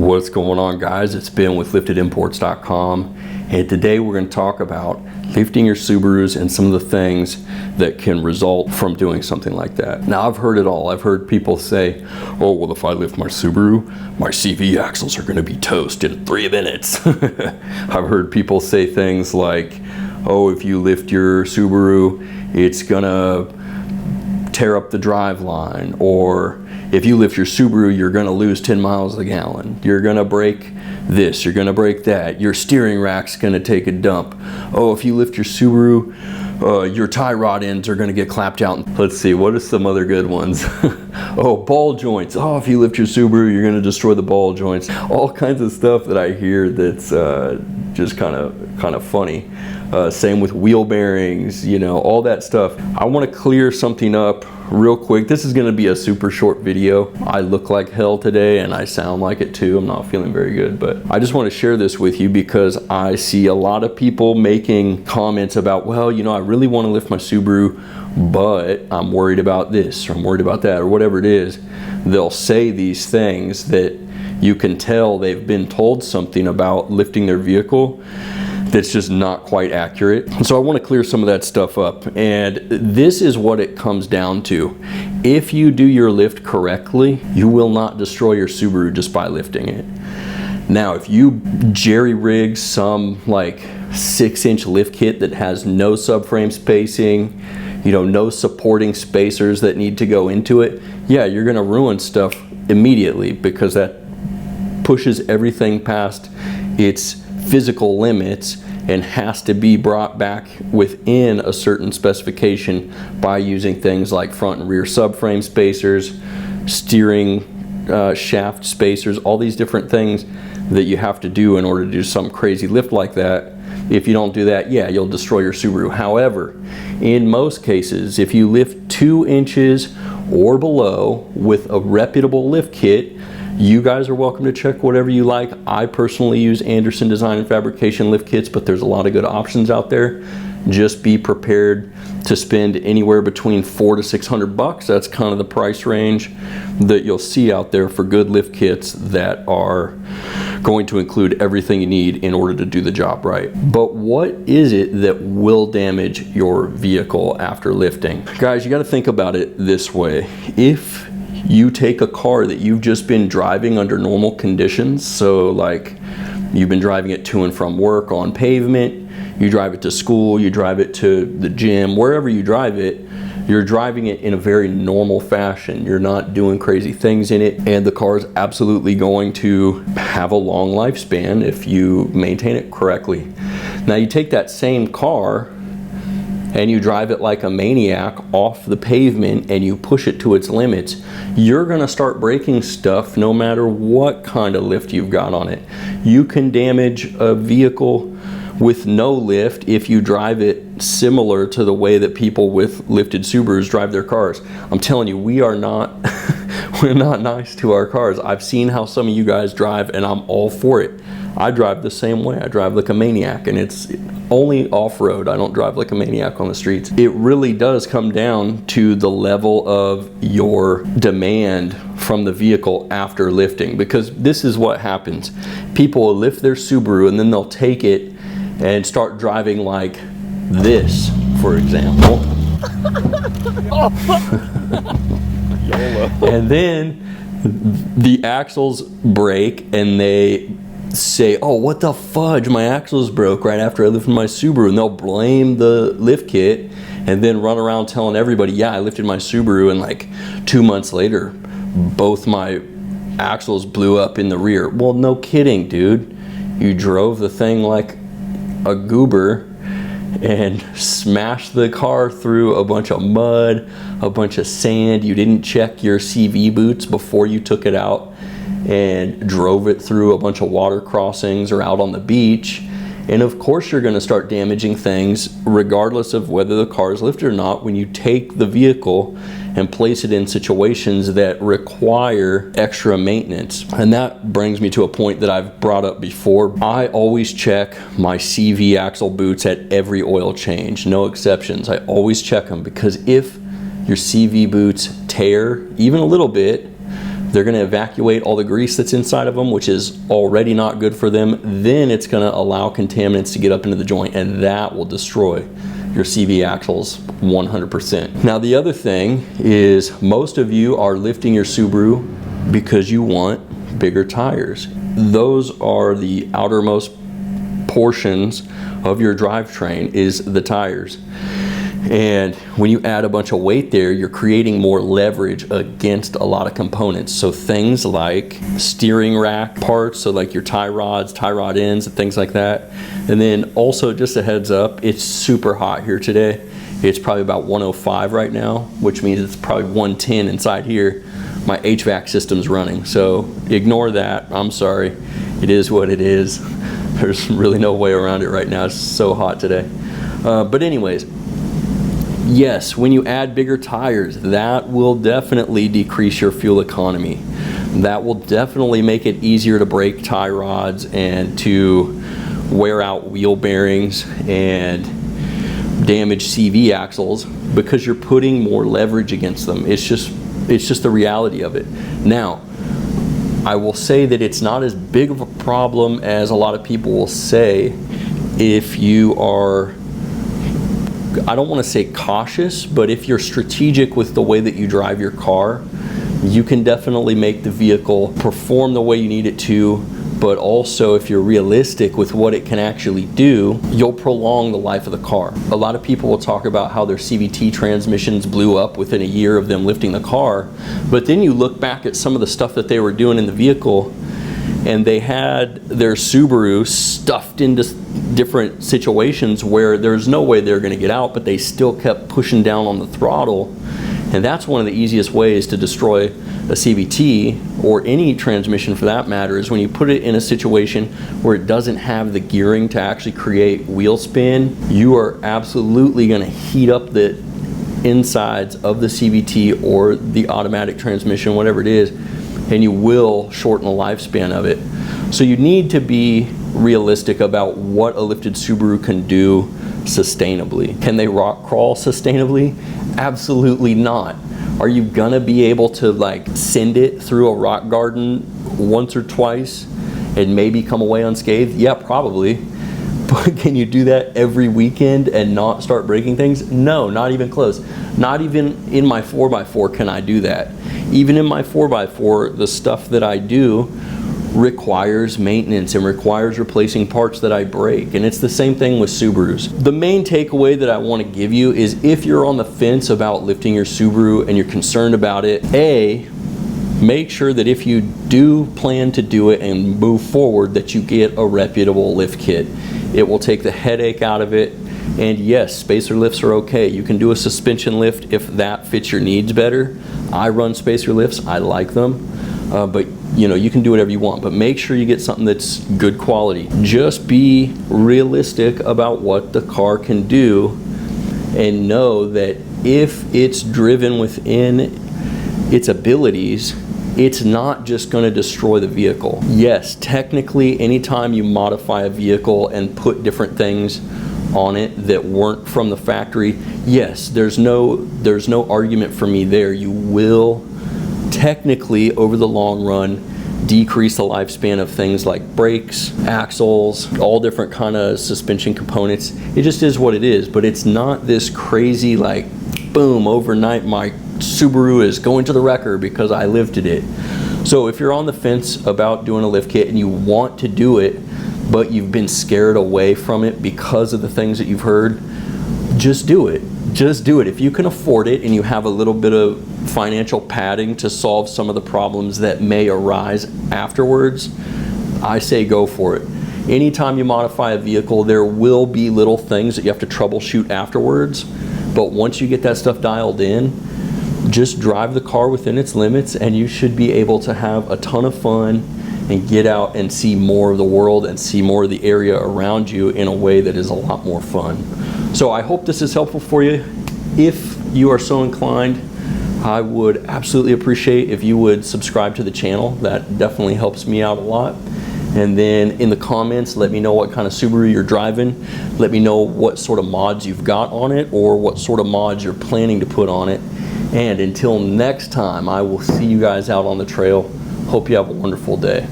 What's going on, guys? It's Ben with liftedimports.com, and today we're going to talk about lifting your Subarus and some of the things that can result from doing something like that. Now, I've heard it all. I've heard people say, oh, well, if I lift my Subaru, my CV axles are going to be toast in 3 minutes. I've heard people say things like, oh, if you lift your Subaru, it's going to tear up the drive line, or if you lift your Subaru, you're going to lose 10 miles a gallon. You're going to break this, you're going to break that. Your steering rack's going to take a dump. Oh, if you lift your Subaru, your tie rod ends are going to get clapped out. Let's see, what are some other good ones? Oh, ball joints. Oh, if you lift your Subaru, you're going to destroy the ball joints. All kinds of stuff that I hear that's just kind of funny. Same with wheel bearings, you know, all that stuff. I want to clear something up real quick. This is going to be a super short video. I look like hell today and I sound like it too. I'm not feeling very good, but I just want to share this with you because I see a lot of people making comments about, well, you know, I really want to lift my Subaru, but I'm worried about this, or I'm worried about that, or whatever it is. They'll say these things that you can tell they've been told something about lifting their vehicle that's just not quite accurate. So I want to clear some of that stuff up, and this is what it comes down to. If you do your lift correctly, you will not destroy your Subaru just by lifting it. Now, if you jerry-rig some like 6-inch lift kit that has no subframe spacing, you know, no supporting spacers that need to go into it, yeah, you're gonna ruin stuff immediately because that pushes everything past its physical limits and has to be brought back within a certain specification by using things like front and rear subframe spacers, steering shaft spacers, all these different things that you have to do in order to do some crazy lift like that. If you don't do that, yeah, you'll destroy your Subaru. However, in most cases, if you lift 2 inches or below with a reputable lift kit, you guys are welcome to check whatever you like. I personally use Anderson Design and Fabrication lift kits, but there's a lot of good options out there. Just be prepared to spend anywhere between $400 to $600. That's kind of the price range that you'll see out there for good lift kits that are going to include everything you need in order to do the job right. But what is it that will damage your vehicle after lifting? Guys, you got to think about it this way. If you take a car that you've just been driving under normal conditions, so like you've been driving it to and from work on pavement, you drive it to school, you drive it to the gym, wherever you drive it, you're driving it in a very normal fashion. You're not doing crazy things in it, and the car is absolutely going to have a long lifespan if you maintain it correctly. Now you take that same car and you drive it like a maniac off the pavement and you push it to its limits, you're gonna start breaking stuff no matter what kind of lift you've got on it. You can damage a vehicle with no lift if you drive it similar to the way that people with lifted Subarus drive their cars. I'm telling you, we are not, we're not nice to our cars. I've seen how some of you guys drive and I'm all for it. I drive the same way. I drive like a maniac, and it's only off-road. I don't drive like a maniac on the streets. It really does come down to the level of your demand from the vehicle after lifting, because this is what happens. People will lift their Subaru and then they'll take it and start driving like this, for example. And then the axles break and they say, oh, what the fudge, my axles broke right after I lifted my Subaru, and they'll blame the lift kit and then run around telling everybody, yeah, I lifted my Subaru, and like 2 months later both my axles blew up in the rear. Well, no kidding, dude. You drove the thing like a goober and smashed the car through a bunch of mud, a bunch of sand. You didn't check your CV boots before you took it out and drove it through a bunch of water crossings or out on the beach. And of course you're going to start damaging things regardless of whether the car is lifted or not when you take the vehicle and place it in situations that require extra maintenance. And that brings me to a point that I've brought up before. I always check my CV axle boots at every oil change, no exceptions. I always check them, because if your CV boots tear even a little bit, They're going to evacuate all the grease that's inside of them, which is already not good for them. Then it's going to allow contaminants to get up into the joint, and that will destroy your CV axles 100%. Now the other thing is, most of you are lifting your Subaru because you want bigger tires. Those are the outermost portions of your drivetrain, is the tires. And when you add a bunch of weight there, you're creating more leverage against a lot of components. So things like steering rack parts, so like your tie rods, tie rod ends, and things like that. And then also, just a heads up, it's super hot here today. It's probably about 105 right now, which means it's probably 110 inside here. My HVAC system's running, so ignore that. I'm sorry. It is what it is. There's really no way around it right now. It's so hot today. But anyways, yes, when you add bigger tires, that will definitely decrease your fuel economy. That will definitely make it easier to break tie rods and to wear out wheel bearings and damage CV axles, because you're putting more leverage against them. It's just the reality of it. Now, I will say that it's not as big of a problem as a lot of people will say if you are, I don't want to say cautious, but if you're strategic with the way that you drive your car, you can definitely make the vehicle perform the way you need it to. But also, if you're realistic with what it can actually do, you'll prolong the life of the car. A lot of people will talk about how their CVT transmissions blew up within a year of them lifting the car, but then you look back at some of the stuff that they were doing in the vehicle, and they had their Subaru stuffed into different situations where there's no way they're going to get out, but they still kept pushing down on the throttle. And that's one of the easiest ways to destroy a CVT, or any transmission for that matter, is when you put it in a situation where it doesn't have the gearing to actually create wheel spin. You are absolutely going to heat up the insides of the CVT or the automatic transmission, whatever it is, and you will shorten the lifespan of it. So you need to be realistic about what a lifted Subaru can do sustainably. Can they rock crawl sustainably? Absolutely not. Are you gonna be able to like send it through a rock garden once or twice and maybe come away unscathed? Yeah, probably. But can you do that every weekend and not start breaking things? No, not even close. Not even in my 4x4 can I do that. Even in my 4x4, the stuff that I do requires maintenance and requires replacing parts that I break. And it's the same thing with Subarus. The main takeaway that I want to give you is, if you're on the fence about lifting your Subaru and you're concerned about it, make sure that if you do plan to do it and move forward, that you get a reputable lift kit. It will take the headache out of it. And yes, spacer lifts are okay. You can do a suspension lift if that fits your needs better. I run spacer lifts, I like them. But you know, you can do whatever you want, but make sure you get something that's good quality. Just be realistic about what the car can do, and know that if it's driven within its abilities, it's not just going to destroy the vehicle. Yes, technically, anytime you modify a vehicle and put different things on it that weren't from the factory, yes, there's no argument for me there. You will technically, over the long run, decrease the lifespan of things like brakes, axles, all different kind of suspension components. It just is what it is, but it's not this crazy like, boom, overnight my Subaru is going to the wrecker because I lifted it. So if you're on the fence about doing a lift kit and you want to do it, but you've been scared away from it because of the things that you've heard, just do it. Just do it. If you can afford it and you have a little bit of financial padding to solve some of the problems that may arise afterwards, I say go for it. Anytime you modify a vehicle, there will be little things that you have to troubleshoot afterwards, but once you get that stuff dialed in, just drive the car within its limits and you should be able to have a ton of fun and get out and see more of the world and see more of the area around you in a way that is a lot more fun. So I hope this is helpful for you. If you are so inclined, I would absolutely appreciate if you would subscribe to the channel. That definitely helps me out a lot. And then in the comments, let me know what kind of Subaru you're driving. Let me know what sort of mods you've got on it or what sort of mods you're planning to put on it. And until next time, I will see you guys out on the trail. Hope you have a wonderful day.